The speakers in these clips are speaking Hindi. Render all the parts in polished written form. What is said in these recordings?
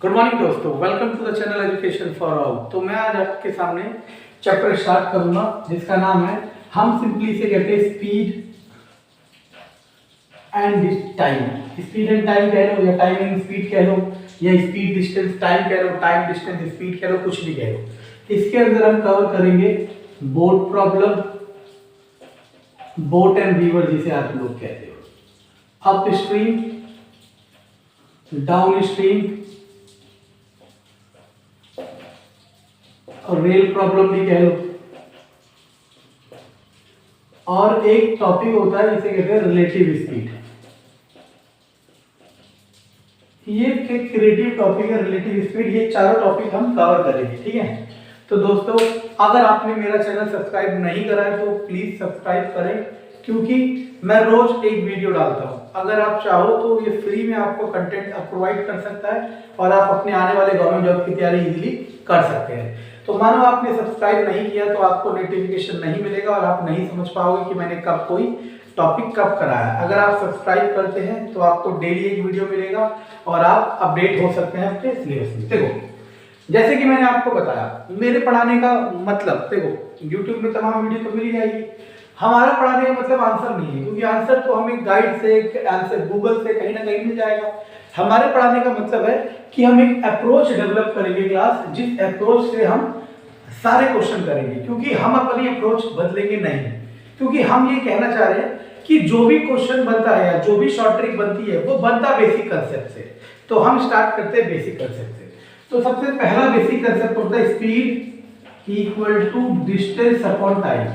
गुड मॉर्निंग दोस्तों, welcome to the channel education for all. तो मैं आज आपके सामने चैप्टर स्टार्ट करूंगा जिसका नाम है, हम सिंपली से कहते हैं speed and time. Speed and time कह लो या टाइम एंड स्पीड कह लो या स्पीड डिस्टेंस टाइम कह लो, टाइम डिस्टेंस स्पीड कह लो, कुछ भी कह लो। इसके अंदर हम कवर करेंगे boat problem, boat and river जिसे आप लोग कहते हो, अप स्ट्रीम, डाउन स्ट्रीम और रेल प्रॉब्लम भी कह लो। और एक टॉपिक होता है जिसे कहते हैं रिलेटिव स्पीड। ये क्रिएटिव टॉपिक है, रिलेटिव स्पीड। ये चारों टॉपिक हम कवर करेंगे, ठीक है। तो दोस्तों, अगर आपने मेरा चैनल सब्सक्राइब नहीं करा है तो प्लीज सब्सक्राइब करें, क्योंकि मैं रोज एक वीडियो डालता हूं। अगर आप चाहो तो ये फ्री में आपको कंटेंट प्रोवाइड कर सकता है और आप अपने आने वाले गवर्नमेंट जॉब की तैयारी इजीली कर सकते हैं। तो मानो आपने सब्सक्राइब नहीं किया तो आपको नोटिफिकेशन नहीं मिलेगा और आप नहीं समझ पाओगे कि मैंने कब कोई टॉपिक कब कराया। अगर आप सब्सक्राइब करते हैं तो आपको डेली एक वीडियो मिलेगा और आप अपडेट हो सकते हैं अपने सिलेबस में। देखो, जैसे कि मैंने आपको बताया, मेरे पढ़ाने का मतलब, देखो YouTube में तमाम वीडियो तो मिल जाएगी। हमारा पढ़ाने का मतलब आंसर नहीं है, क्योंकि आंसर तो हमें गाइड से, आंसर गूगल से कहीं ना कहीं मिल जाएगा। हमारे पढ़ाने का मतलब है कि हम एक अप्रोच डेवलप करेंगे क्लास, जिस अप्रोच से हम सारे क्वेश्चन करेंगे, क्योंकि हम अपनी अप्रोच बदलेंगे नहीं। क्योंकि हम ये कहना चाह रहे हैं कि जो भी क्वेश्चन बनता है या जो भी शॉर्ट ट्रिक बनती है वो बनता बेसिक कंसेप्ट से। तो हम स्टार्ट करते हैं बेसिक कंसेप्ट से। तो सबसे पहला बेसिक कंसेप्ट होता है speed equal to distance upon time.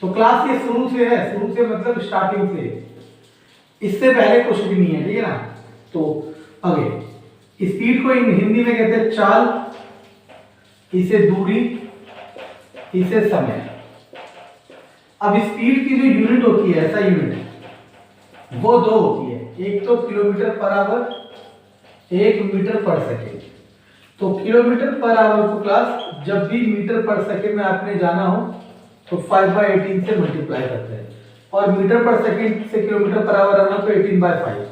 तो क्लास ये शुरू से है, शुरू से मतलब स्टार्टिंग से, इससे पहले कुछ भी नहीं है, ठीक है ना। तो आगे स्पीड को हिंदी में कहते हैं चाल, इसे दूरी, इसे समय। अब स्पीड की जो यूनिट होती है, ऐसा यूनिट, वो दो होती है, एक तो किलोमीटर पर आवर, एक मीटर पर सेकेंड। तो किलोमीटर पर आवर को क्लास जब भी मीटर पर सेकेंड में आपने जाना हो तो 5/18 से मल्टीप्लाई करते हैं, और मीटर पर सेकेंड से किलोमीटर पर आवर आना तो 18/5।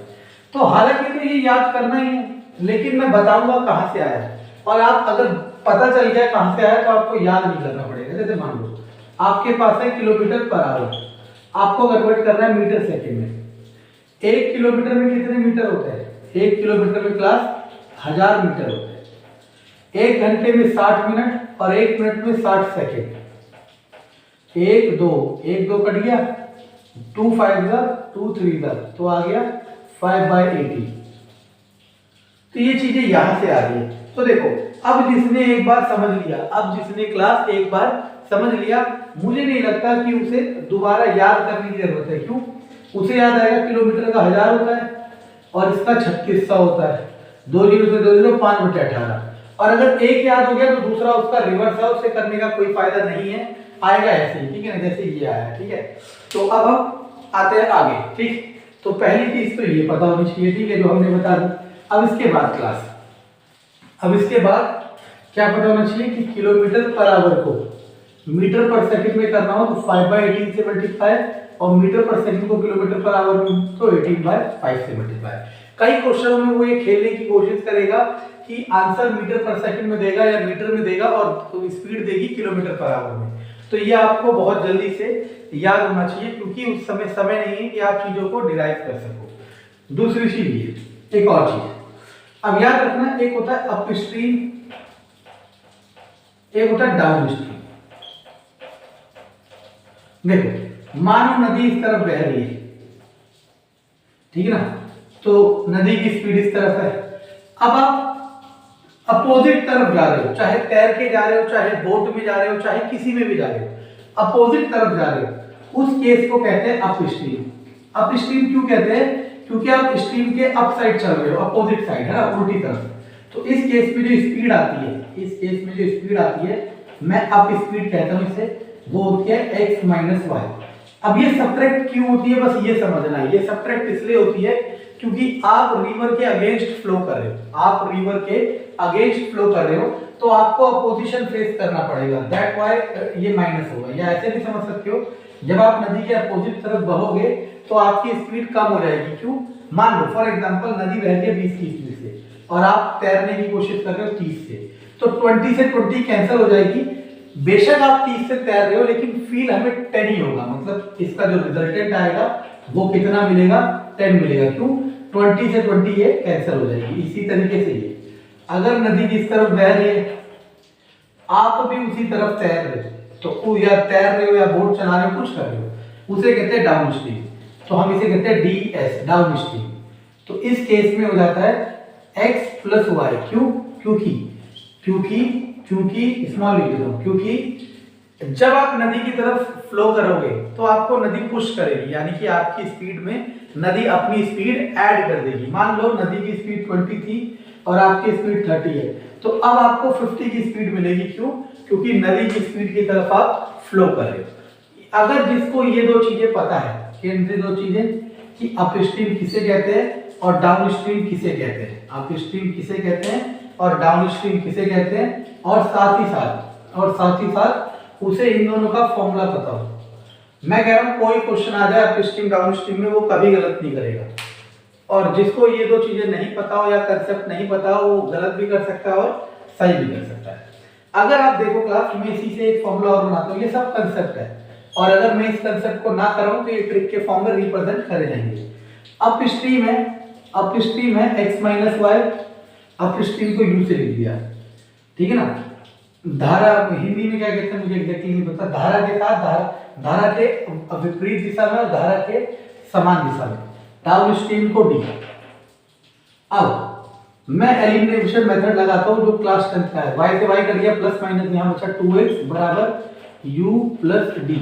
तो हालांकि तो ये याद करना ही है, लेकिन मैं बताऊंगा कहां से आया, और आप अगर पता चल गया कहां से आया तो आपको याद नहीं करना पड़ेगा। जैसे मान लो आपके पास है किलोमीटर पर आवर, आपको कन्वर्ट करना है मीटर सेकेंड में। 1 किलोमीटर में कितने मीटर होते हैं? 1 किलोमीटर में क्लास 1000 मीटर होते हैं। 1 घंटे में 60 मिनट और 1 मिनट में 60 सेकेंड। 1 2 कट गया, 2 5 2 3 तो आ गया 5/18। तो ये चीजें यहां से आ रही है। तो देखो, अब जिसने एक बार समझ लिया, अब जिसने क्लास एक बार समझ लिया, मुझे नहीं लगता कि उसे दोबारा याद करने की जरूरत है। क्यों? उसे याद आएगा किलोमीटर का 1000 होता है और इसका 3600 होता है। 2 0 से 2 0 5/18। और अगर एक याद हो गया तो दूसरा उसका रिवर्स है, उसे करने का कोई फायदा नहीं है, आएगा ऐसे ही, ठीक है ना, जैसे ये आया, ठीक है। तो अब हम आते हैं आगे, ठीक। तो पहली चीज तो ये पता होनी चाहिए, ठीक है, जो हमने बता दी। अब इसके बाद क्लास, अब इसके बाद क्या पता होना चाहिए कि किलोमीटर पर आवर को मीटर पर सेकंड में करना हो तो 5/18 से मल्टीप्लाई, और मीटर पर सेकंड को किलोमीटर पर आवर में तो 18/5 से मल्टीप्लाई। कई क्वेश्चनों में वो ये खेलने की कोशिश करेगा कि आंसर मीटर पर सेकंड में देगा या मीटर में देगा और तो स्पीड देगी किलोमीटर पर आवर में। तो ये आपको बहुत जल्दी से याद होना चाहिए, क्योंकि उस समय नहीं है कि आप चीजों को डिराइव कर सको। दूसरी चीज ये, एक और चीज अब याद रखना, एक होता है अप स्ट्रीम, एक होता है डाउन स्ट्रीम। देखो, मानो नदी इस तरफ बह रही है, ठीक है ना, तो नदी की स्पीड इस तरफ है। अब आप अपोजिट तरफ जा रहे हो, चाहे तैर के जा रहे हो, चाहे बोट में जा रहे हो, चाहे किसी में भी जा रहे हो, अपोजिट तरफ जा रहे हो, उस केस को कहते हैं अप स्ट्रीम। अप स्ट्रीम क्यों कहते हैं? क्योंकि आप स्ट्रीम के अप साइड चल रहे हो, अपोजिट साइड है ना, उल्टी तरफ। तो इस केस में जो स्पीड आती है, इस केस में जो स्पीड आती है, मैं अप स्पीड कहता हूं इसे, वो होती है x - y। अब ये सब्ट्रैक्ट क्यों होती है, बस ये समझना है। ये सब्ट्रैक्ट इसलिए होती है क्योंकि आप रिवर के अगेंस्ट फ्लो कर रहे हो, आप रिवर के अगेंस्ट फ्लो कर रहे हो, तो आपको अपोजिशन फेस करना पड़ेगा, दैट वाई ये माइनस होगा। या ऐसे भी समझ सकते हो, जब आप नदी के अपोजिट तरफ बहोगे तो आपकी स्पीड कम हो जाएगी। क्यों? मान लो फॉर एग्जांपल नदी बहती है 20 की स्पीड से, और आप तैरने की कोशिश कर रहे हो 30 से, तो 20 से 20 कैंसिल हो जाएगी। बेशक आप 30 से तैर रहे हो लेकिन फील हमें 10 ही होगा, मतलब इसका जो रिजल्टेंट आएगा वो कितना मिलेगा, 10 मिलेगा। क्यों? 20 से 20 ये कैंसिल हो जाएगी। इसी तरीके से ये अगर नदी जिस तरफ बह रही है आप भी उसी तरफ तैर रहे हो, तो या तैर रहे हो या बोट चला रहे हो, कुछ कर रहे हो, उसे कहते हैं डाउन स्ट्रीम। तो हम इसे कहते हैं DS, डाउन स्ट्रीम। तो इस केस में हो जाता है x प्लस वाई। क्यों? क्योंकि स्मॉल लिख देता हूं, क्योंकि जब आप नदी की तरफ फ्लो करोगे तो आपको नदी पुश करेगी, यानी कि आपकी स्पीड में नदी अपनी स्पीड ऐड कर देगी। मान लो नदी की स्पीड 20 थी और आपकी स्पीड 30 है, तो अब आपको 50 की स्पीड मिलेगी। क्यों? क्योंकि नदी की स्पीड की तरफ आप फ्लो कर रहे हो। अगर जिसको ये दो चीजें पता है, दो चीजें कि अपस्ट्रीम किसे कहते हैं और डाउनस्ट्रीम किसे कहते हैं, अपस्ट्रीम किसे कहते हैं और डाउनस्ट्रीम किसे कहते हैं, और साथ ही साथ उसे इन दोनों का फॉर्मूला पता हो, मैं कह रहा हूं कोई क्वेश्चन आ जाए अपस्ट्रीम डाउनस्ट्रीम में वो कभी गलत नहीं करेगा। और जिसको ये दो चीजें नहीं पता हो या कंसेप्ट नहीं पता हो वो गलत भी कर सकता है और सही भी कर सकता है। अगर आप देखो क्लास में इसी से एक फॉर्मूला और बनाता हूं, ये सब कंसेप्ट है, और अगर मैं इस कंसेप्ट को ना कराऊं तो ये ट्रिक के फॉर्म में रिप्रेजेंट करे जाएंगे। अपस्ट्रीम है x माइनस वाई, अपस्ट्रीम को u से लिख दिया, ठीक है ना। धारा हिंदी में क्या कहते हैं मुझे एग्जैक्टली नहीं पता, धारा के साथ धारा के विपरीत दिशा में और धारा के समान दिशा में, डाउनस्ट्रीम को d। अब मैं एलिमिनेशन मेथड लगाता हूं जो क्लास 10 का है, y से y कर दिया प्लस माइनस, यहां बचा 2x बराबर u प्लस d,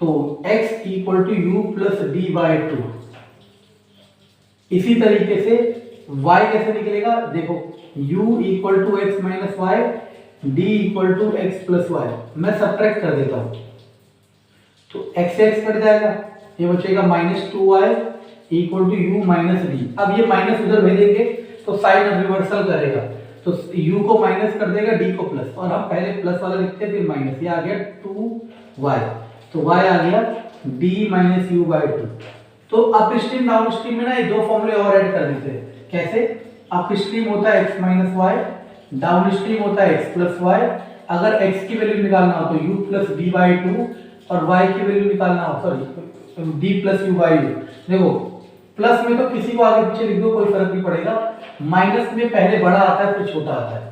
तो x equal to u plus d by 2। इसी तरीके से y कैसे निकलेगा, देखो u equal to x minus y, d equal to x plus y. मैं सब्ट्रैक्ट कर देता हूं तो x से x कट जाएगा, ये बचेगा minus 2y equal to u minus d. अब ये माइनस उधर भेजेंगे तो साइन अब रिवर्सल करेगा, तो u को माइनस कर देगा, d को प्लस, और हम पहले प्लस वाला लिखते हैं फिर माइनस, ये आ गया 2y, तो y आ गया d माइनस u बाय 2। तो अपस्ट्रीम डाउनस्ट्रीम में ना ये दो फॉर्मूले और ऐड कर देते हैं। कैसे? अपस्ट्रीम होता है x माइनस वाई, डाउनस्ट्रीम होता है x प्लस वाई। अगर x की वैल्यू निकालना हो तो u प्लस d बाई 2, और y की वैल्यू निकालना हो sorry d plus u by 2। देखो प्लस में तो किसी को आगे पीछे लिख दो कोई फर्क नहीं पड़ेगा, माइनस में पहले बड़ा आता है फिर छोटा आता है।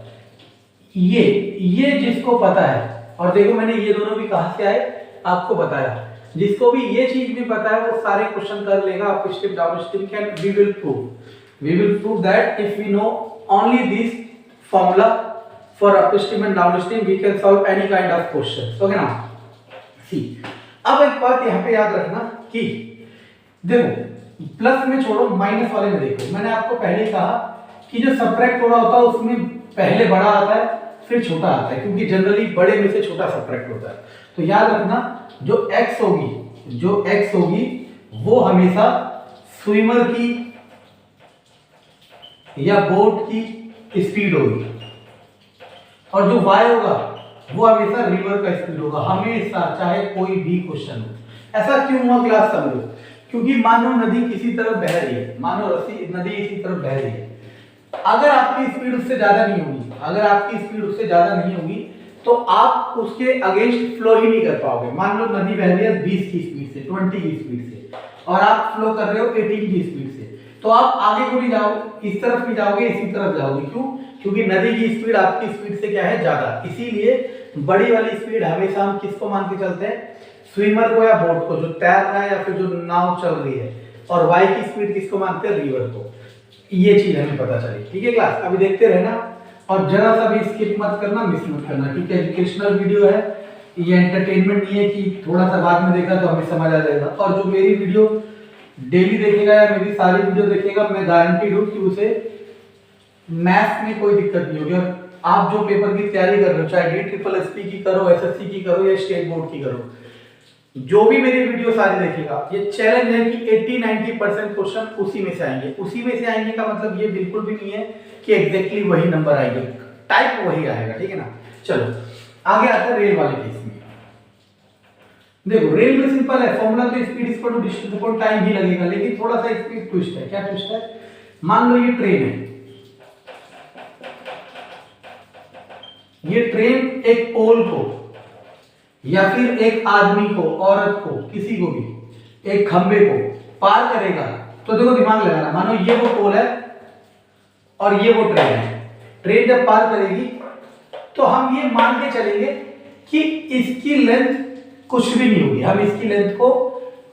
ये जिसको पता है, और देखो मैंने ये दोनों भी कहां से आए आपको बताया, जिसको भी ये चीज भी पता है वो सारे क्वेश्चन कर लेगा। Upstream downstream can we will prove that if we know only this formula for upstream and downstream we can solve any kind of question. Okay ना। सी अब एक बात यहाँ पे याद रखना कि देखो प्लस में छोड़ो माइनस वाले में देखो, मैंने आपको पहले कहा कि जो सब्ट्रैक्ट हो रहा होता है उसमें पहले बड़ा आता है फिर छोटा आता है, क्योंकि जनरली बड़े में से छोटा सब्ट्रैक्ट होता है। तो याद रखना जो x होगी वो हमेशा स्विमर की या बोट की स्पीड होगी, और जो y होगा वो हमेशा रिवर का स्पीड होगा, हमेशा, चाहे कोई भी क्वेश्चन हो। ऐसा क्यों हुआ क्लास समझो, क्योंकि मानो नदी किसी तरफ बह रही है, मानो नदी इसी तरफ बह रही है, अगर आपकी स्पीड उससे ज्यादा नहीं होगी तो आप उसके अगेंस्ट फ्लो ही नहीं कर पाओगे। मान लो नदी बह रही है 20 की स्पीड से, 20 की स्पीड से, और आप फ्लो कर रहे हो 18 की स्पीड से, तो आप आगे को नहीं जाओगे, इस तरफ नहीं जाओगे, इसी तरफ जाओगे। क्यों? क्योंकि नदी की स्पीड आपकी स्पीड से क्या है, ज्यादा। इसीलिए बड़ी वाली स्पीड हमेशा हम किसको मान के चलते हैं, स्विमर को या बोट को, जो तैर रहा है या फिर जो नाव चल रही है, और वाई की स्पीड किसको मानते हैं, रिवर को। ये चीज हमें पता चली। ठीक है क्लास, अभी देखते रहना और जरा सा भी स्किप मत करना, मिस मत करना, क्योंकि एजुकेशनल वीडियो है, ये एंटरटेनमेंट नहीं है कि थोड़ा सा बाद में देखा तो हमें समझ आ जाएगा। और जो मेरी वीडियो डेली देखेगा या मेरी सारी वीडियो देखेगा, मैं गारंटीड हूँ कि उसे मैथ्स में कोई दिक्कत नहीं होगी। और आप जो पेपर की तैयारी कर रहे हो, चाहे DSSS की करो, SSC की करो या स्टेट बोर्ड की करो, जो भी मेरी वीडियो सारी देखेगा, ये चैलेंज है कि 80-90% क्वेश्चन उसी में से आएंगे। उसी में से आएंगे का मतलब ये बिल्कुल भी नहीं है कि एग्जैक्टली वही नंबर आएंगे, टाइप वही आएगा। ठीक है ना। चलो आगे आता है रेल वाले केस में। देखो रेल में सिंपल है, फॉर्मूला तो speed equal to distance upon time ही लगेगा, लेकिन थोड़ा सा स्पीड ट्विस्ट है। क्या ट्विस्ट है? मान लो ये ट्रेन है, ये ट्रेन एक पोल को या फिर एक आदमी को, औरत को, किसी को भी एक खंबे को पार करेगा, तो देखो दिमाग लगाना, मानो ये वो पोल है और ये वो ट्रेन है। ट्रेन जब पार करेगी तो हम ये मान के चलेंगे कि इसकी लेंथ कुछ भी नहीं होगी। हम इसकी लेंथ को,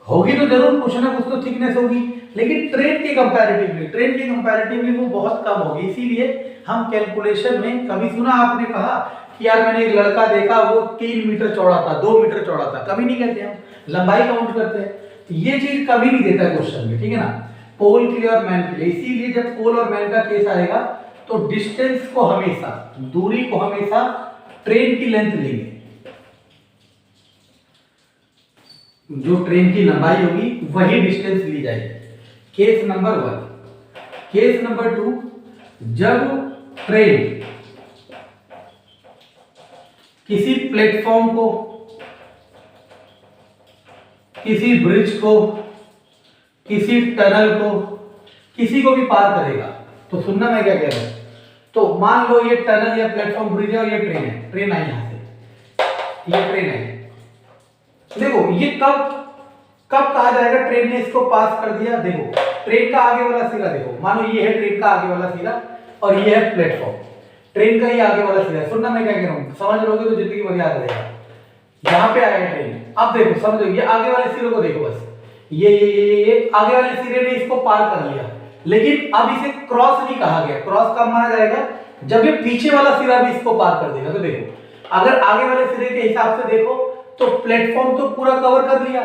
होगी तो जरूर कुछ ना कुछ तो थिकनेस होगी, लेकिन ट्रेन के कंपैरेटिवली वो बहुत कम होगी। इसीलिए हम कैलकुलेशन में, कभी सुना आपने कहा कि यार मैंने एक लड़का देखा वो 3 मीटर चौड़ा था, 2 मीटर चौड़ा था, कभी नहीं कहते हम, लंबाई काउंट करते हैं। तो ये चीज कभी नहीं देता है क्वेश्चन में, ठीक है ना, पोल के लिए और मैन के लिए। इसीलिए जब पोल और मैन का केस आएगा तो डिस्टेंस को हमेशा, दूरी को हमेशा ट्रेन की लेंथ लेंगे, जो ट्रेन की लंबाई होगी वही डिस्टेंस ली जाएगी। Case number 1। केस नंबर 2, जब ट्रेन किसी प्लेटफॉर्म को, किसी ब्रिज को, किसी टनल को, किसी को भी पार करेगा, तो सुनना मैं क्या कह रहा हूं। तो मान लो ये टनल या प्लेटफॉर्म ब्रिज है और ये ट्रेन है, ट्रेन आई यहां से, ये ट्रेन है। देखो ये कब कहा जाएगा ट्रेन ने इसको पास कर दिया। देखो ट्रेन का आगे वाला सिरा देखो, मानो ये है ट्रेन का आगे वाला सिरा और ये है प्लेटफॉर्म, ट्रेन का ही आगे वाला सिरा। सुनना मैं क्या कह रहा हूं, समझ लोगे तो जिंदगी भर याद रहेगा। यहां पे आया ट्रेन, अब देखो समझो, ये आगे वाले सिरे को देखो, बस ये आगे वाले सिरे ने इसको पार कर लिया, लेकिन अब इसे क्रॉस नहीं कहा गया। क्रॉस कब माना जाएगा, जब ये पीछे वाला सिरा भी इसको पार कर देगा। तो देखो अगर आगे वाले सिरे के हिसाब से देखो तो प्लेटफॉर्म तो पूरा कवर कर लिया,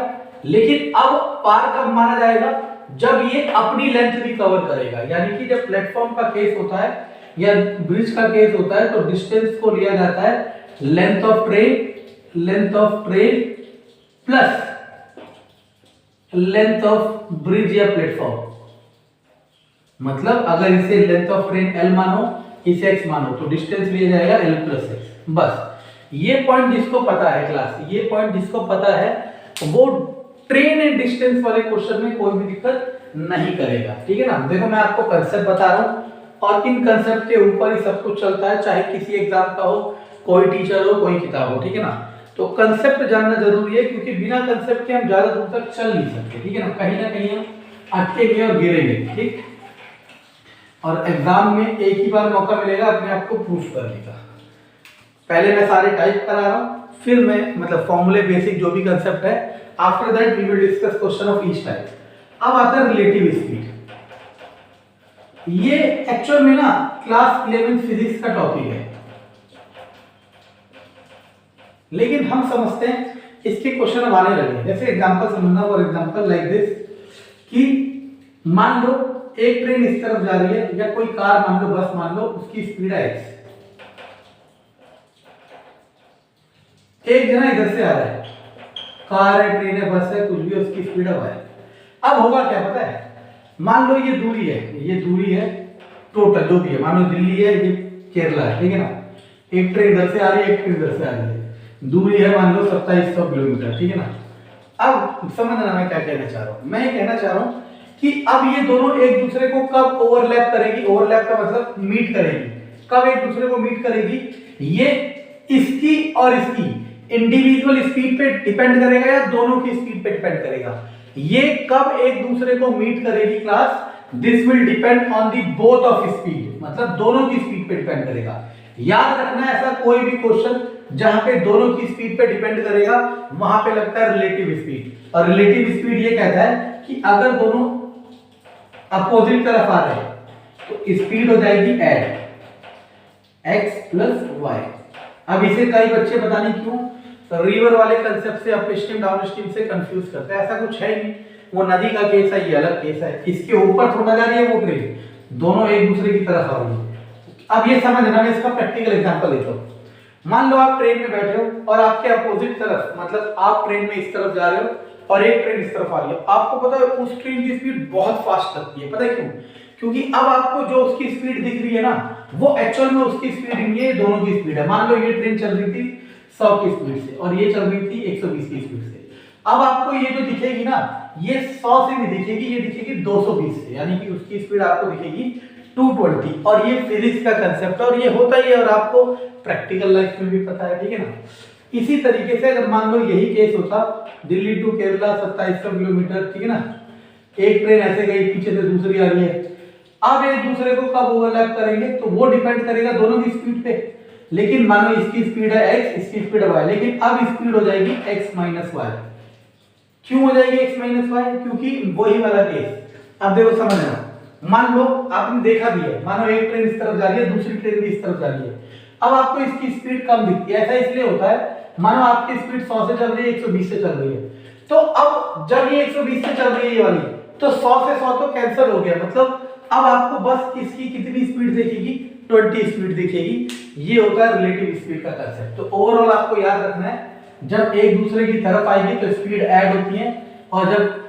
लेकिन अब पार कब माना जाएगा, जब ये अपनी लेंथ भी कवर करेगा। यानी कि जब प्लेटफॉर्म का केस होता है या ब्रिज का केस होता है तो डिस्टेंस को लिया जाता है length of train plus length of bridge या प्लेटफॉर्म। मतलब अगर इसे लेंथ ऑफ ट्रेन L मानो, इसे x मानो, तो डिस्टेंस लिया जाएगा L प्लस x। बस ये पॉइंट जिसको पता है क्लास, ये पॉइंट जिसको पता है वो ट्रेन एंड डिस्टेंस वाले क्वेश्चन में कोई भी दिक्कत नहीं करेगा, ठीक है ना। देखो मैं आपको कंसेप्ट बता रहा हूं और इन कंसेप्ट के ऊपर ही सब कुछ चलता है, चाहे किसी एग्जाम का हो, कोई टीचर हो, कोई किताब हो, ठीक है ना। तो कंसेप्ट जानना जरूरी है, क्योंकि बिना कंसेप्ट के हम ज्यादा दूर तक चल नहीं सकते, ठीक है ना कहीं हम अटकेंगे और गिरेंगे, ठीक। और एग्जाम में एक ही बार मौका मिलेगा अपने आप को प्रूफ करने का। पहले मैं सारे टाइप करा रहा हूं, फिर मैं मतलब फॉर्मूले बेसिक जो भी कंसेप्ट है, after that we will discuss question of each type. अब आता है रिलेटिव स्पीड। ये एक्चुअल में ना क्लास 11 फिजिक्स का टॉपिक है, लेकिन हम समझते हैं इसके क्वेश्चन अब आने लगे। जैसे एग्जांपल समझना, फॉर एग्जांपल लाइक दिस, कि मान लो एक ट्रेन इस तरफ जा रही है, या कोई कार मान लो, बस मान लो, उसकी स्पीड है x, एक जना इधर से आ रहा है, कार है, ट्रेन है, बस है, कुछ भी, उसकी स्पीड है। अब होगा क्या पता है, मान लो ये दूरी है टोटल जो भी है, मान लो दिल्ली है, ये केरला है, ठीक है ना। एक ट्रेन इधर से आ रही है, एक ट्रेन इधर से आ रही है, दूरी है मान लो 2700 किलोमीटर, ठीक है ना। अब समझना मैं क्या कहना चाह रहा हूं, मैं ये कहना चाह रहा हूं कि अब ये दोनों एक दूसरे को कब ओवरलैप करेगी, ओवरलैप का मतलब मीट करेगी, कब एक दूसरे को मीट करेगी, ये इसकी और इसकी इंडिविजुअल स्पीड पे डिपेंड करेगा या दोनों की स्पीड पे डिपेंड करेगा। ये कब एक दूसरे को मीट करेगी class, this will depend on the both of speed, मतलब दोनों की स्पीड पे डिपेंड करेगा। याद रखना ऐसा कोई भी क्वेश्चन जहां पे दोनों की स्पीड पे डिपेंड करेगा वहां पे लगता है रिलेटिव स्पीड। और रिलेटिव स्पीड ये कहता है कि अगर दोनों अपोजिट तरफ आ रहे हैं तो स्पीड हो जाएगी एड x प्लस वाई। अब इसे कई बच्चे पता नहीं क्यों रिवर वाले कंसेप्ट से अपस्ट्रीम डाउनस्ट्रीम से कंफ्यूज करते हैं, ऐसा कुछ है नहीं। वो नदी का केस है, ये अलग केस है, इसके ऊपर थोड़ा जा रही है वो ट्रेन, दोनों एक दूसरे की तरफ आ रही है। अब ये समझना, मैं इसका प्रैक्टिकल एग्जांपल लेता हूं। मान लो आप ट्रेन में बैठे हो और आपके अपोजिट तरफ, मतलब आप ट्रेन में इस तरफ जा रहे हो और एक ट्रेन इस तरफ आ रही है। आपको पता है उस ट्रेन की स्पीड बहुत फास्ट लगती है, पता है क्यों? क्योंकि अब आपको जो उसकी स्पीड दिख रही है ना, वो एक्चुअल में उसकी स्पीड नहीं है, दोनों की स्पीड है। मान लो ये ट्रेन चल रही थी 100 की स्पीड से और ये चल रही थी 120 की स्पीड से। अब आपको ये जो दिखेगी ना, ये 100 से नहीं दिखेगी, ये दिखेगी 220 से, यानी कि उसकी स्पीड आपको दिखेगी 220। और ये फिजिक्स का कंसेप्ट है और ये होता ही है और आपको प्रैक्टिकल लाइफ में भी पता है, ठीक है ना। इसी तरीके से अगर मान लो यही केस होता, दिल्ली टू केरला 2700 किलोमीटर, ठीक है ना, एक ट्रेन ऐसे गई, पीछे से दूसरी आ रही है, अब एक दूसरे को कब ओवरलैप करेंगे तो वो डिपेंड करेगा दोनों की स्पीड पे। लेकिन मानो इसकी स्पीड है x, इसकी स्पीड है y, लेकिन अब स्पीड हो जाएगी x माइनस वाई। क्यों हो जाएगी x माइनस वाई? क्योंकि वही वाला केस। अब देखो समझना, मान लो आपने देखा भी है, मानो एक ट्रेन इस तरफ जा रही है, दूसरी ट्रेन भी इस तरफ जा रही है, अब आपको इसकी स्पीड कम दिखती है। ऐसा इसलिए होता है, मानो आपकी स्पीड 100 से चल रही है, 120 से चल रही है, तो अब जब ये 120 से चल रही है ये वाली, तो 100 से 100 तो कैंसिल हो गया, मतलब अब आपको बस इसकी कितनी स्पीड दिखेगी, 20 स्पीड दिखेगी। ये होता है रिलेटिव स्पीड का कंसेप्ट। तो ओवरऑल आपको याद रखना है, जब एक दूसरे की तरफ आएगी तो स्पीड ऐड होती है, और जब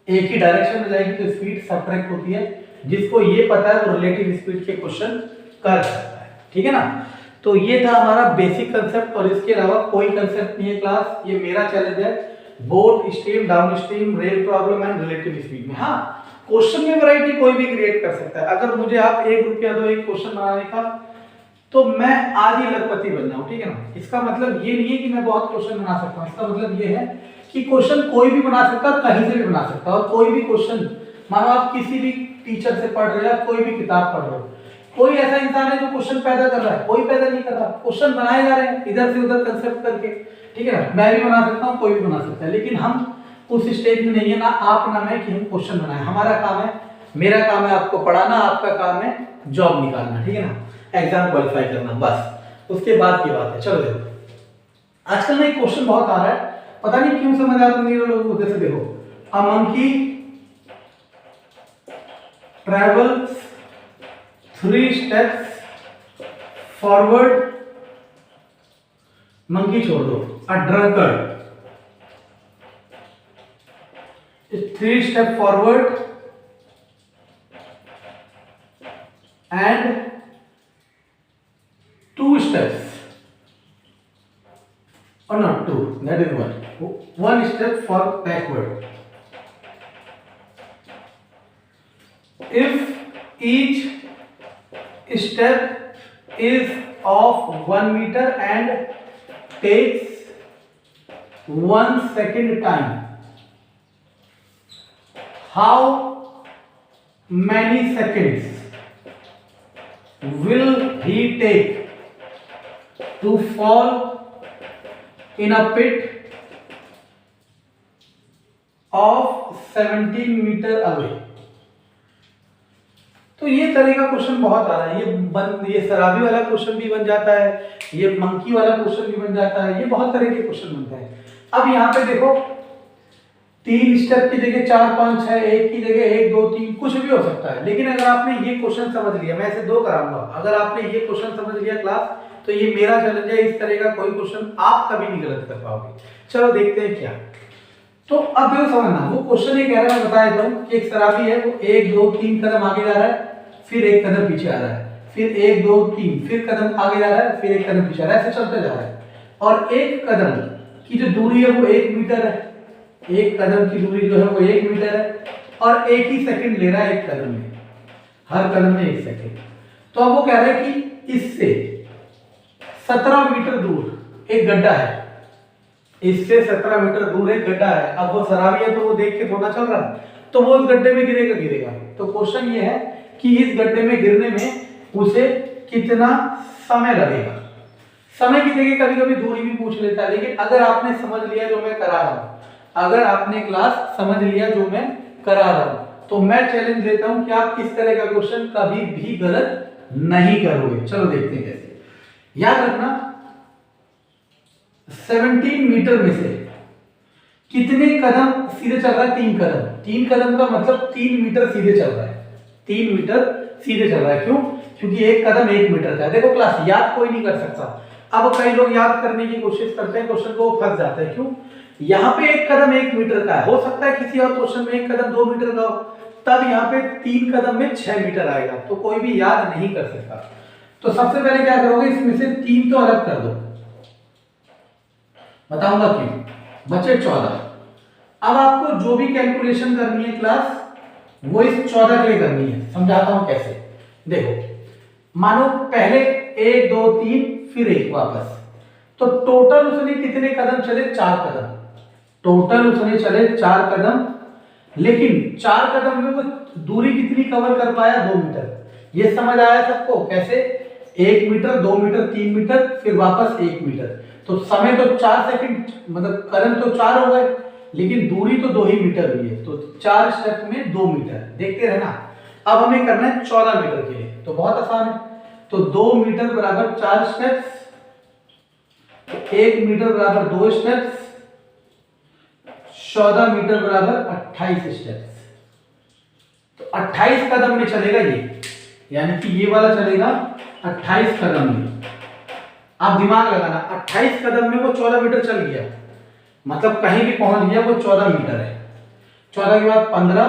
एक ही डायरेक्शन में जाएगी तो स्पीड सब्ट्रैक्ट होती है। जिसको ये पता है वो रिलेटिव स्पीड के क्वेश्चन कर सकता है, ठीक है ना। तो ये था हमारा बेसिक कंसेप्ट, और इसके अलावा कोई कंसेप्ट नहीं है क्लास। ये मेरा चैलेंज है, boat stream, down stream, rail problem and relative speed में। हाँ, क्वेश्चन में वैरायटी कोई भी क्रिएट कर सकता है। अगर मुझे आप 1 रुपया दो एक क्वेश्चन बनाने का, तो मैं आज ही लखपति बन जाऊं, ठीक है ना। इसका मतलब ये नहीं है कि मैं बहुत क्वेश्चन बना सकता हूं, इसका मतलब ये है कि क्वेश्चन कोई भी बना सकता है, कहीं से भी बना सकता है। और कोई भी क्वेश्चन, मानो आप किसी भी टीचर से पढ़ रहे हो, कोई भी किताब पढ़ रहे हो, कोई ऐसा इंसान है जो क्वेश्चन पैदा कर रहा है? कोई पैदा नहीं कर रहा, क्वेश्चन बनाए जा रहे हैं इधर से उधर कंसेप्ट करके, ठीक है ना। मैं भी बना सकता हूँ, कोई भी बना सकता है, लेकिन हम उस स्टेज में नहीं है, ना आप ना मैं, कि हम क्वेश्चन बनाए। हमारा काम है, मेरा काम है आपको पढ़ाना, आपका काम है जॉब निकालना, ठीक है ना, एग्जाम क्वालिफाई करना, बस। उसके बाद की बात है। चलो देखो, आजकल ना एक क्वेश्चन बहुत आ रहा है, पता नहीं क्यों समझ आ नहीं रहा लोगों को। जैसे देखो, a monkey travels 3 steps forward, monkey छोड़ दो, a drunkard 3 step forward and 2 steps, or not 2, that is 1 step for backward. If each step is of 1 meter and takes 1 second time, how many seconds will he take to fall in a pit of 17 meter away? तो ये तरह का क्वेश्चन बहुत आ रहा है। ये शराबी वाला क्वेश्चन भी बन जाता है, ये मंकी वाला क्वेश्चन भी बन जाता है, ये बहुत तरह के क्वेश्चन बनते हैं। अब यहाँ पे देखो, 3 स्टेप की जगह 4 5 6, 1 की जगह 1 2 3, कुछ भी हो सकता है। लेकिन अगर आपने ये क्वेश्चन समझ लिया, मैं ऐसे 2 कराऊंगा, अगर आपने ये क्वेश्चन समझ लिया क्लास, तो ये मेरा चैलेंज है, इस तरह का कोई क्वेश्चन आप कभी नहीं गलत कर पाओगे। चलो देखते हैं क्या। तो अब देखो समझना, वो क्वेश्चन ये कह रहा है, मैं बता देता हूँ कि एक शराबी है, वो 1 2 3 कदम आगे जा रहा है, फिर 1 कदम पीछे आ रहा है, फिर 1 2 3, फिर कदम आगे जा रहा है, फिर 1 कदम पीछे आ रहा है, ऐसे चलते जा रहा है। और एक कदम की जो दूरी है वो 1 मीटर है, एक कदम की दूरी जो है वो 1 मीटर है, और 1 ही सेकंड ले रहा है एक कदम में, हर कदम में 1 सेकंड। तो अब वो कह रहा है कि इससे 17 मीटर दूर एक गड्ढा है, इससे 17 मीटर दूर एक गड्ढा है। अब वो शराबी है तो वो देख के थोड़ा चल रहा है, तो वो उस गड्ढे में गिरेगा। तो क्वेश्चन ये है कि इस गड्ढे में गिरने में उसे कितना समय लगेगा। समय की जगह कभी कभी दूरी भी पूछ लेता है, लेकिन अगर आपने समझ लिया जो मैं करा रहा हूं, अगर आपने क्लास समझ लिया जो मैं करा रहा हूं, तो मैं चैलेंज देता हूं कि आप किस तरह का क्वेश्चन कभी भी गलत नहीं करोगे। चलो देखते हैं कैसे। याद रखना, 17 मीटर में से कितने कदम सीधे चल रहा है? 3 कदम। 3 कदम का मतलब 3 मीटर सीधे चल रहा है, 3 मीटर सीधे चल रहा है। क्यों? क्योंकि एक कदम 1 मीटर का है। देखो क्लास, याद कोई नहीं कर सकता। अब कई लोग याद करने की कोशिश करते हैं, क्वेश्चन को फंस जाते हैं। क्यों? यहाँ पे एक कदम 1 मीटर का है, हो सकता है किसी और क्वेश्चन में एक कदम 2 मीटर का हो, तब यहाँ पे 3 कदम में 6 मीटर आएगा, तो कोई भी याद नहीं कर सकता। तो सबसे पहले क्या करोगे, इसमें से 3 तो अलग कर दो, बताऊंगा क्यों। बचे 14। अब आपको जो भी कैलकुलेशन करनी है क्लास, वो इस 14 के लिए करनी है। समझाता हूं कैसे। देखो मानो पहले 1 2 3 फिर 1 वापस, तो टोटल उसने कितने कदम चले? 4 कदम। टोटल उसने चले 4 कदम, लेकिन 4 कदम में वो दूरी कितनी कवर कर पाया? 2 मीटर। ये समझ आया सबको? कैसे? 1 मीटर, 2 मीटर, 3 मीटर, फिर वापस 1 मीटर। तो समय तो 4 सेकंड, मतलब कदम तो 4 हो गए, लेकिन दूरी तो 2 ही मीटर हुई है। तो 4 स्टेप में 2 मीटर। देखते रहना। अब हमें करना है 14 मीटर के लिए, तो बहुत आसान है। तो 2 मीटर बराबर 4 स्टेप्स, 1 मीटर बराबर 2 स्टेप्स, 14 मीटर बराबर 28 स्टेप्स। तो 28 कदम में चलेगा ये, यानी कि ये वाला चलेगा 28 कदम में। आप दिमाग लगाना, 28 कदम में वो 14 मीटर चल गया, मतलब कहीं भी पहुंच गया, वो 14 मीटर है। 14 के बाद 15,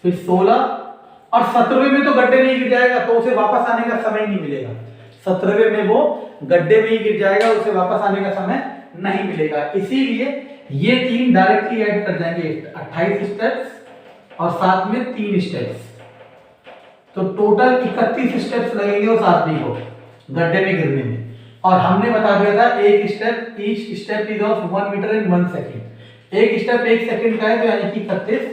फिर 16 और 17वें में तो गड्ढे में ही गिर जाएगा, तो उसे वापस आने का समय नहीं मिलेगा। 17वें में वो गड्ढे में ही गिर जाएगा, उसे वापस आने का समय नहीं मिलेगा। इसीलिए ये 3 डायरेक्टली ऐड कर जाएंगे, 28 स्टेप्स और साथ में 3 स्टेप्स, तो टोटल 31 स्टेप्स लगेंगे उस आदमी को गड्ढे में गिरने में। और हमने बता दिया था एक step, each step is of 1 metre in 1 second. एक स्टेप 1 सेकेंड का है, तो यानी कि 31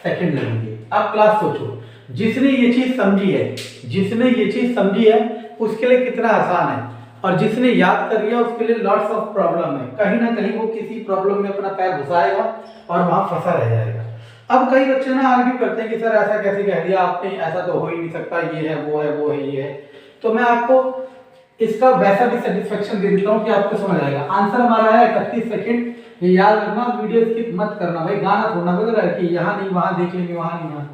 सेकेंड लगेंगे। अब क्लास सोचो, जिसने ये चीज समझी है, जिसने ये चीज समझी है उसके लिए कितना आसान है, और जिसने याद कर लिया उसके लिए लॉट्स ऑफ प्रॉब्लम है। कहीं ना कहीं वो किसी प्रॉब्लम में अपना पैर घुसाएगा और वहां फंसा रह जाएगा। अब कई बच्चे ना आर्ग्यू करते हैं कि सर ऐसा कैसे कह दिया आपने, ऐसा तो हो ही नहीं सकता, ये है वो है वो है ये है। तो मैं आपको इसका वैसा भी सेटिस्फेक्शन दे देता हूँ कि आपको समझ आएगा। आंसर हमारा है 31 सेकंड। ये याद रखना, वीडियो स्किप मत करना भाई, गाना थोड़ा बदल रहा है कि यहाँ नहीं वहां देख लेंगे, वहां नहीं वहां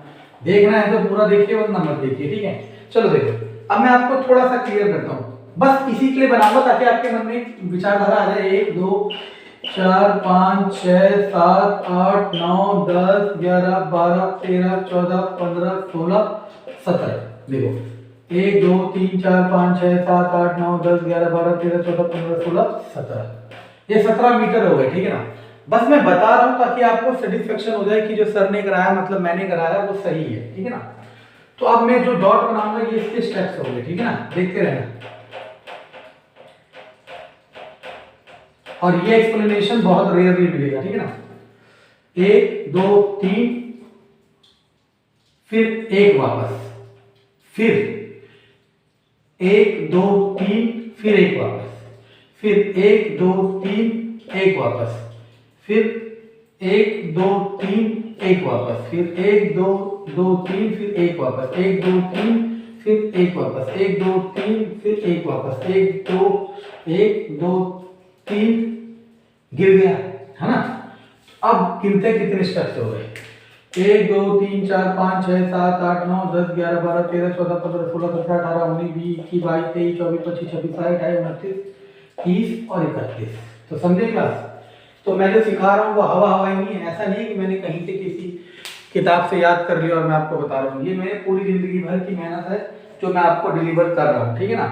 देखना है तो पूरा देखिए, वरना मत देखिए, ठीक है। चलो देखो, अब मैं आपको थोड़ा सा क्लियर करता हूँ, बस इसी के लिए बनाऊंगा ताकि आपके मन में विचारधारा आ जाए। 1 2 4 5 6 7 8 9 10 11 12 13 14 15 16 17। देखो 1 2 3 4 5 6 7 8 9 10 11 12 13 14 15 16 17। ये 17 मीटर हो गए, ठीक है ना। बस मैं बता रहा हूं ताकि आपको सेटिस्फेक्शन हो जाए कि जो सर ने कराया, मतलब मैंने कराया, वो सही है, ठीक है ना। तो अब मैं जो डॉट बनाऊंगा ये इसके स्टेप्स हो गए, ठीक है ना, देखते रहना। और ये एक्सप्लेनेशन बहुत रेयरली मिलेगा, ठीक है ना। 1 2 3 फिर 1 वापस, फिर 1 2 3 फिर 1 वापस, फिर 1 2 3 1 वापस, फिर 1 2 3 1 वापस, फिर 1 2 2 3 फिर 1 वापस, 1 2 3 फिर 1 वापस, 1 2 3 फिर 1 वापस, 1 2 3 गिर गया, है ना। अब गिनते कितने स्टेप्स हो गए? 1 2 3 4 5 6 7 8 9 10 11 12 13 14 15 16 17 18 19 20 21 22 23 24 25 26 27 28 29 30 और 31। तो समझे क्लास? तो मैं जो सिखा रहा हूँ वो हवा हवा ही नहीं है। ऐसा नहीं है कि मैंने कहीं से किसी किताब से याद कर लिया और मैं आपको बता रहा हूँ। ये मेरे पूरी जिंदगी भर की मेहनत है जो मैं आपको डिलीवर कर रहा हूँ, ठीक है ना।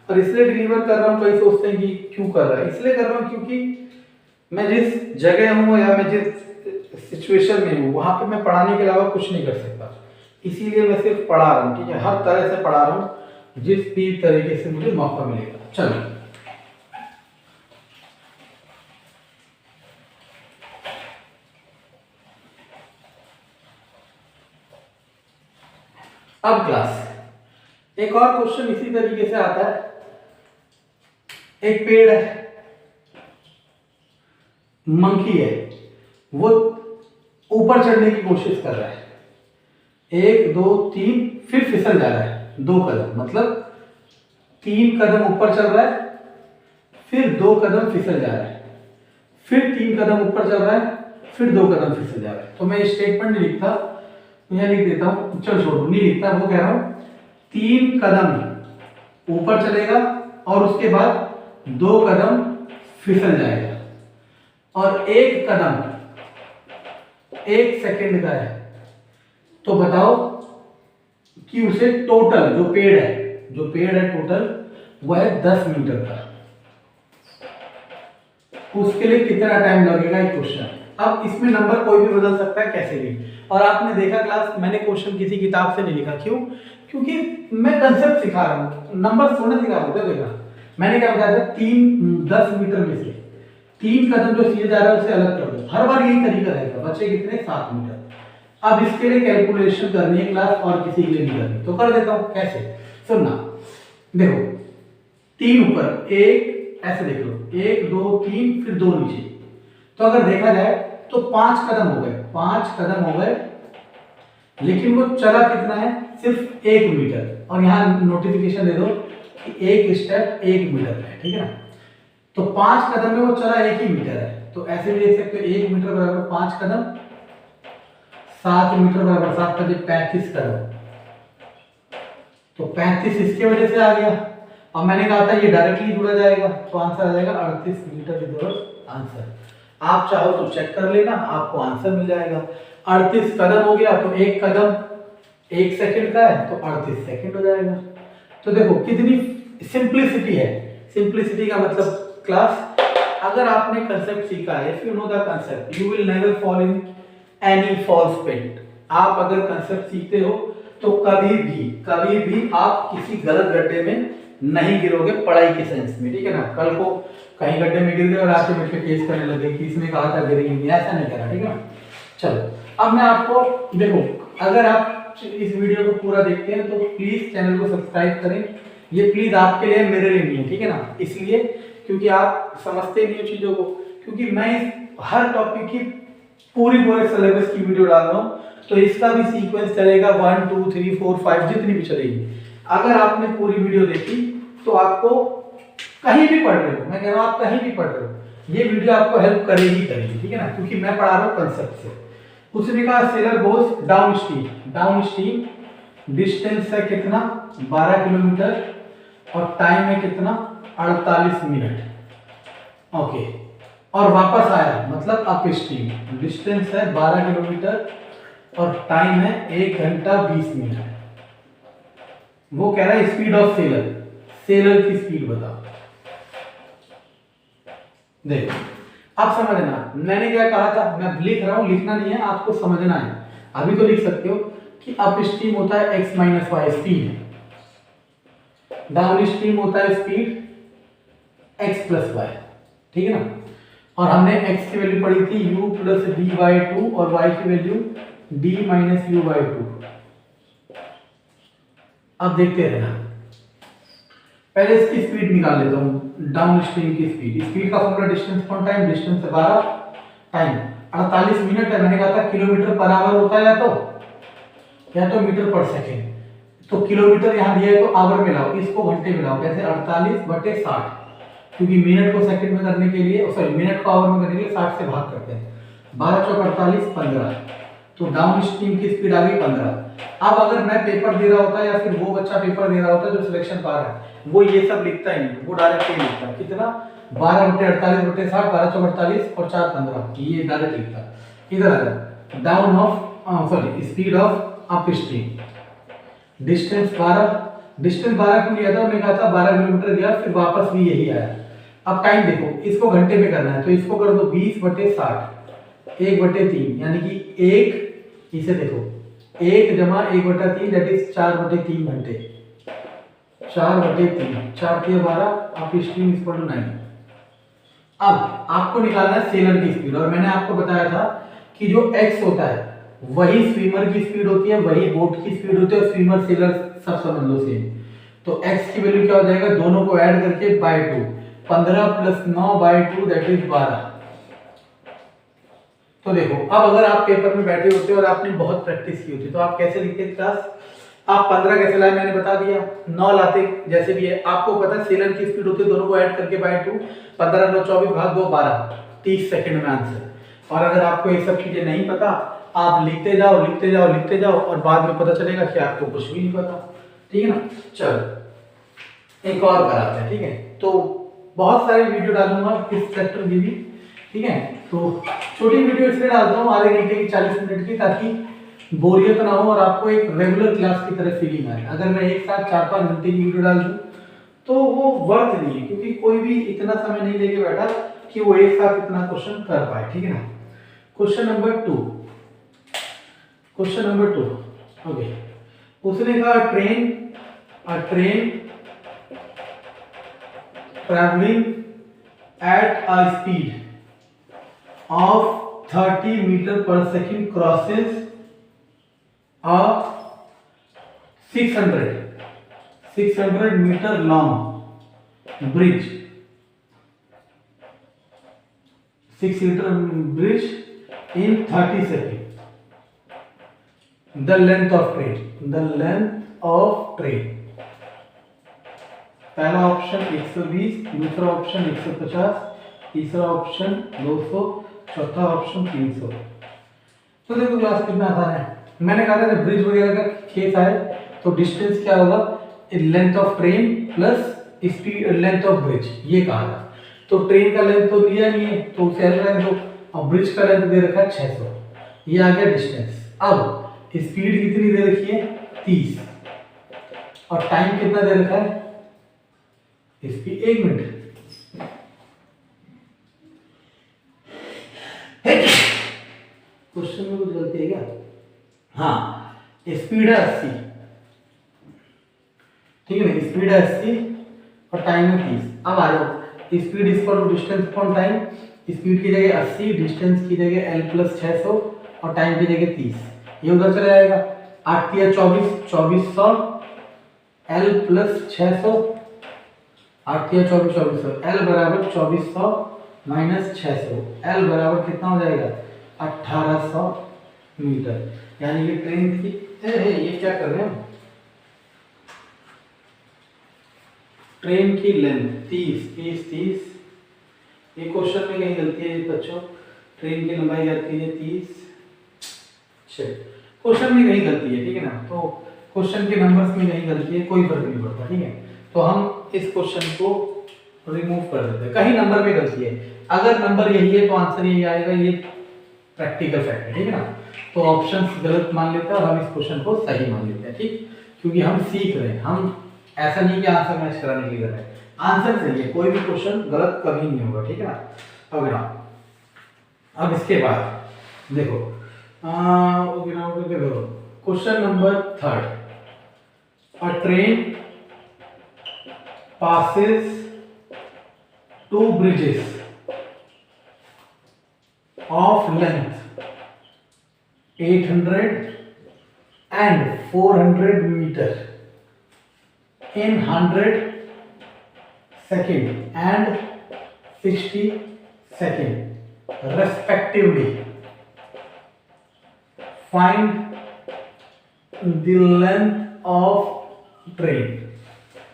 और इसलिए डिलीवर कर रहा हूँ, कई सोचते हैं कि क्यों कर रहा है। इसलिए कर रहा हूँ क्योंकि मैं जिस जगह हूँ या मैं जिस सिचुएशन में हूँ वहां पे मैं पढ़ाने के अलावा कुछ नहीं कर सकता। इसीलिए मैं सिर्फ पढ़ा रहा हूँ, ठीक है, हर तरह से पढ़ा रहा हूँ जिस भी तरीके से मुझे मौका मिलेगा। चलो अब क्लास एक और क्वेश्चन इसी तरीके से आता है। एक पेड़ है, मंकी है, वो ऊपर चढ़ने की कोशिश कर रहा है। 1 2 3 फिर फिसल जा रहा है 2 कदम, मतलब 3 कदम ऊपर चल रहा है, फिर 2 कदम फिसल जा रहा है, फिर 3 कदम ऊपर चल रहा है, फिर 2 कदम फिसल जा रहा है। तो मैं स्टेटमेंट नहीं लिखता, मैं लिख देता हूं, चल छोड़ो नहीं लिखता, वो कह रहा हूं 3 कदम ऊपर चलेगा और उसके बाद 2 कदम फिसल जाएगा, और 1 कदम 1 सेकंड का है। तो बताओ कि उसे टोटल जो पेड़ है टोटल वो है 10 मीटर का, उसके लिए कितना टाइम लगेगा, एक क्वेश्चन। अब इसमें नंबर कोई भी बदल सकता है कैसे भी। और आपने देखा क्लास, मैंने क्वेश्चन किसी किताब से नहीं लिखा, क्यों? क्योंकि मैं कंसेप्ट सिखा रहा हूँ, नंबर थोड़ा सिखा रहा हूँ। देखा मैंने क्या बताया था, 10 मीटर में से 3 कदम जो सीधे जा रहा है उसे अलग कर दो। हर बार यही तरीका रहेगा, बचे कितने 7 मीटर। अब इसके लिए कैलकुलेशन करनी है क्लास, और किसी के लिए नहीं करनी, तो कर देता हूँ। कैसे, सुनना, देखो 3 ऊपर, एक ऐसे देख लो, 1 2 3, फिर 2 नीचे। तो अगर देखा जाए तो 5 कदम हो गए, 5 कदम हो गए, लेकिन वो चला कितना है, सिर्फ 1 मीटर। और यहाँ नोटिफिकेशन दे दो कि एक स्टेप 1 मीटर है, ठीक है ना। तो 5 कदम में वो चला 1 ही मीटर है, तो ऐसे भी देख सकते हो 1 मीटर बराबर 5 कदम, 7 मीटर बराबर 7 कदम 35 कदम। तो 35 इसके वजह से आ गया। अब मैंने कहा था ये डायरेक्टली जुड़ा जाएगा, तो आंसर आ जाएगा 38 मीटर इज आंसर। आप चाहो तो चेक कर लेना, आपको आंसर मिल जाएगा। 38 कदम हो गया, तो एक कदम 1 सेकंड का है, तो 38 सेकंड हो जाएगा। तो देखो कितनी सिंप्लिसिटी है। सिंप्लिसिटी का मतलब क्लास, अगर आपने कंसेप्ट सीखा है, if you know the concept you will never fall in any false paint. आप अगर कंसेप्ट सीखते हो तो कभी भी आप किसी गलत गड्ढे में नहीं गिरोगे पढ़ाई के सेंस में, ठीक है ना। कल को कहीं गड्ढे में गिर गए और आके मुझ पे केस करने लगे कि इसने कहा था गिरेंगे, ऐसा नहीं करना, ठीक है ना। चलो अब मैं आपको, देखो अगर आप इस वीडियो को पूरा देखते हैं तो प्लीज चैनल को सब्सक्राइब करें। ये प्लीज आपके लिए, मेरे लिए नहीं है, ठीक है ना। इसलिए क्योंकि आप समझते नहीं हो चीजों को, क्योंकि मैं हर टॉपिक की पूरे सिलेबस की वीडियो डाल रहा हूँ, तो इसका भी सीक्वेंस चलेगा 1 2 3 4 5 जितनी भी चलेगी। अगर आपने पूरी वीडियो देखी तो आपको कहीं भी पढ़ रहे हो, मैं कह रहा हूँ आप कहीं भी पढ़ रहे हो, ये वीडियो आपको हेल्प करेगी, ठीक है ना, क्योंकि मैं पढ़ा रहा हूँ कंसेप्ट से। उसने कहा seller goes down stream, distance है कितना 12 किलोमीटर, और टाइम है कितना 48 मिनट, ओके। और वापस आया मतलब अप स्ट्रीम, डिस्टेंस है 12 किलोमीटर और टाइम है 1 घंटा 20 मिनट। वो कह रहा है स्पीड ऑफ सेलर की स्पीड बताओ। देखो अब समझना, मैंने क्या कहा था, मैं लिख रहा हूं, लिखना नहीं है, आपको समझना है। अभी तो लिख सकते हो कि अप स्ट्रीम होता है x minus y speed, downstream होता है स्पीड x प्लस वाई, ठीक है ना। और हमने x की वैल्यू पढ़ी थी u प्लस डी बाई 2 और y की value d minus you by 2। अब देखते रहना, पहले इसकी स्पीड निकाल लेता हूं, डाउन स्ट्रीम की स्पीड का formula distance upon time, distance 12, time 48 minute है। मैंने कहा था किलोमीटर पर आवर होता है या तो मीटर पर सेकेंड, तो किलोमीटर यहां दिया है तो आवर में लाओ, इसको घंटे में लाओ। कैसे 48/60, क्योंकि मिनट को सेकंड में करने के लिए, सॉरी मिनट को आवर में करने के लिए 60 से भाग करते हैं। 12 चौक 48, 15, तो डाउन स्ट्रीम की स्पीड आ गई 15। अब अगर मैं पेपर दे रहा होता या फिर वो बच्चा पेपर दे रहा होता जो सिलेक्शन पा रहा है, वो ये सब लिखता ही नहीं, वो डायरेक्ट ही लिखता कितना 12/48/60, 12 चौक 48 और 4 15, ये डायरेक्ट लिखता। इधर आ जाए, down of sorry speed of up stream, distance 12 क्यों लिया था, मैंने कहा था 12 किलोमीटर गया, फिर वापस भी यही आया। अब टाइम देखो, इसको घंटे में करना है तो इसको कर दो 20/60, 1/3, यानी कि 1, इसे देखो 1 जमा 1/3 दैट इज 4/3 घंटे, 4/3, 4 3 12, upstream is equal to 9। अब आपको निकालना है सेलर की स्पीड, और मैंने आपको बताया था कि जो x होता है वही स्विमर की स्पीड होती है, वही बोट की स्पीड होती है, और स्विमर सेलर सब समझ लो सेम। तो x की वैल्यू क्या हो जाएगा, दोनों को ऐड करके बाय 2, 15 + 9/2 दैट इज 12। तो देखो अब अगर आप पेपर में बैठे होते और आपने बहुत प्रैक्टिस की होती तो आप कैसे लिखते क्लास, आप 15 कैसे लाए मैंने बता दिया, 9 लाते जैसे भी है, आपको पता है सेलर की स्पीड होती है, दोनों को ऐड करके बाय 2, 15 9 24 भाग 2 12, 30 सेकंड में आंसर। और अगर आपको ये सब चीजें नहीं पता, आप लिखते जाओ और बाद में पता चलेगा कि आपको कुछ भी नहीं पता, ठीक है ना। चलो एक और कराते हैं, ठीक है। तो बहुत सारे वीडियो डालूंगा इस चैप्टर की भी, ठीक है। तो छोटी वीडियो इसलिए डालता हूँ आधे घंटे की 40 मिनट की, ताकि बोरियत ना हो और आपको एक रेगुलर क्लास की तरह फीलिंग आए। अगर मैं एक साथ 4-5 घंटे की वीडियो डाल दूँ तो वो वर्थ नहीं है, क्योंकि कोई भी इतना समय नहीं लेके बैठा कि वो एक साथ इतना क्वेश्चन कर पाए, ठीक है ना। Question number 2, okay. उसने कहा train travelling at a speed of 30 metre per second crosses a 600 metre long bridge, 6 metre bridge in 30 seconds. The length of train. पहला ऑप्शन 120, दूसरा ऑप्शन 150, तीसरा ऑप्शन 200, चौथा ऑप्शन 300। तो देखो क्लास कितना आसान है। मैंने कहा था जब ब्रिज वगैरह का केस आए तो डिस्टेंस क्या होगा, length of train plus speed length of bridge, ये कहा था। तो ट्रेन का लेंथ तो दिया नहीं है तो उसे एल रहने दो, और ब्रिज का लेंथ दे रखा है 600, ये आ गया डिस्टेंस। अब स्पीड कितनी दे रखी है 30, और टाइम कितना दे रखा है, स्पीड 1 मिनट। क्वेश्चन में कुछ गलती है क्या? हाँ, स्पीड है 80, ठीक है ना, स्पीड है 80 और टाइम है 30। अब आ जाओ, speed equal to distance upon time. Speed की जगह 80, डिस्टेंस की जगह l प्लस 600 और टाइम की जगह 30, ये उधर चला जाएगा। 8 या 2400 l प्लस 600, 8 या 2400 l बराबर 2400 माइनस 600, l बराबर कितना हो जाएगा 1800 मीटर। यानी कि ट्रेन की ये क्या कर रहे हैं, ट्रेन की लेंथ 30। ये क्वेश्चन में कहीं गलती है बच्चों, ट्रेन की लंबाई आती है 30। क्वेश्चन में कहीं गलती है, ठीक है ना, तो क्वेश्चन के नंबर्स में कहीं गलती है, कोई फर्क नहीं पड़ता, ठीक है। तो हम इस क्वेश्चन को रिमूव कर देते हैं, कहीं नंबर में गलती है। अगर नंबर यही है तो आंसर यही आएगा, ये प्रैक्टिकल फैक्ट है, ठीक है ना। तो ऑप्शंस गलत मान लेते हैं और हम इस क्वेश्चन को सही मान लेते हैं, ठीक, क्योंकि हम सीख रहे हैं, हम ऐसा नहीं कि आंसर मैच कराने के लिए कर रहे हैं, आंसर सही है, कोई भी क्वेश्चन गलत कभी नहीं होगा, ठीक है ना। अगला, अब इसके बाद देखो question number 3, a train passes 2 bridges of length 800 and 400 meter in 100 second and 60 second respectively. Find the length of train.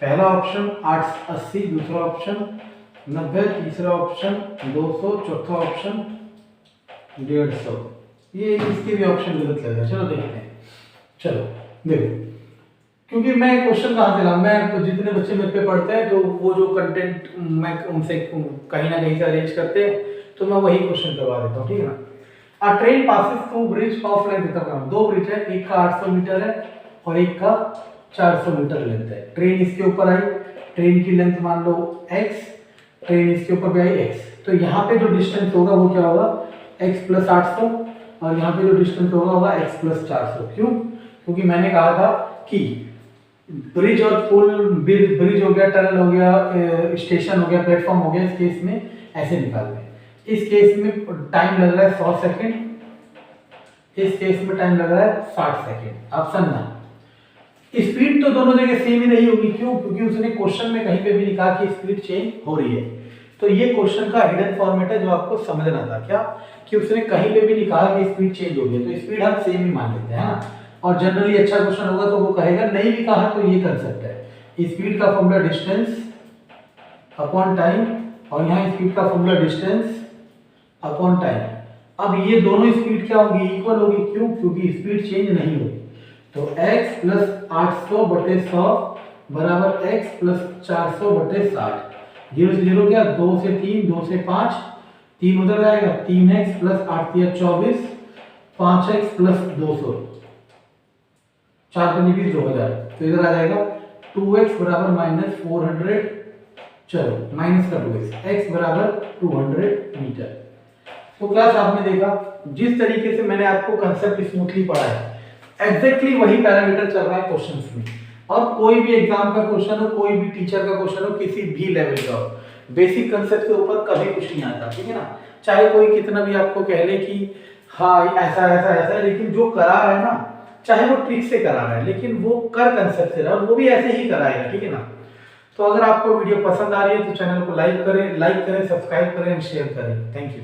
पहला ऑप्शन 80, दूसरा ऑप्शन 90, तीसरा ऑप्शन 200, चौथा ऑप्शन 150। ये इसके भी ऑप्शन गलत लग रहा है, चलो देखते हैं। चलो देखो, क्योंकि मैं क्वेश्चन कहाँ से लाऊं, मैं तो जितने बच्चे मेरे पे पढ़ते हैं तो वो जो कंटेंट मैं उनसे कहीं ना कहीं से अरेंज करते हैं, तो मैं वही क्वेश्चन करवा देता हूँ, ठीक है ना। अ train passes through bridge of length, दो ब्रिज है, एक का 800 मीटर है और एक का 400 मीटर लेंथ है। ट्रेन इसके ऊपर आई, ट्रेन की लेंथ मान लो x, ट्रेन इसके ऊपर भी आई x, तो यहाँ पे जो डिस्टेंस होगा वो क्या होगा x प्लस 800, और यहाँ पे जो डिस्टेंस होगा x प्लस 400। क्यों? क्योंकि मैंने कहा था कि ब्रिज और पुल, ब्रिज हो गया, टनल हो गया, स्टेशन हो गया, प्लेटफॉर्म हो गया, इस केस में ऐसे निकालते हैं। इस केस में टाइम लग रहा है 100 सेकेंड, इस केस में टाइम लग रहा है 60 सेकेंड। ऑप्शन ना, स्पीड तो दोनों जगह सेम ही नहीं होगी। क्यों? क्योंकि उसने क्वेश्चन में कहीं पे भी नहीं कहा कि स्पीड चेंज हो रही है। तो ये क्वेश्चन का हिडन फॉर्मेट है जो आपको समझना था, क्या कि उसने कहीं पे भी नहीं कहा कि स्पीड चेंज हो गई, तो स्पीड हम सेम ही मान लेते हैं ना। और जनरली अच्छा क्वेश्चन होगा तो वो कहेगा, नहीं भी कहा तो ये कंसेप्ट है, स्पीड का फॉर्मूला डिस्टेंस अपॉन टाइम, और यहाँ स्पीड का फॉर्मूला डिस्टेंस अपॉन टाइम। अब ये दोनों स्पीड क्या होगी, इक्वल होगी। क्यों? क्योंकि स्पीड चेंज नहीं होगी। तो x प्लस 800/100 बराबर x प्लस 400/60। 0 से 0 क्या, 2 से 3, 2 से 5, 3 उधर जाएगा, 3x प्लस 8 या 24, 5x प्लस 200, 4 × 20 2000, तो इधर आ जाएगा 2x बराबर -400, चलो माइनस का 2x, x बराबर 200 मीटर। तो क्लास आपने देखा, जिस तरीके से मैंने आपको कंसेप्ट स्मूथली पढ़ा है, एग्जैक्टली वही पैरामीटर चल रहा है क्वेश्चंस में। और कोई भी एग्जाम का क्वेश्चन हो, कोई भी टीचर का क्वेश्चन हो, किसी भी लेवल का हो, बेसिक कंसेप्ट के ऊपर कभी कुछ नहीं आता, ठीक है ना। चाहे कोई कितना भी आपको कह ले कि हाँ ऐसा ऐसा ऐसा है, लेकिन जो करा रहा है ना, चाहे वो ट्रिक से करा रहा है, लेकिन वो कर कंसेप्ट से रहा है, वो भी ऐसे ही कराएगा, ठीक है ना। तो अगर आपको वीडियो पसंद आ रही है तो चैनल को लाइक करें, सब्सक्राइब करें, शेयर करें। Thank you.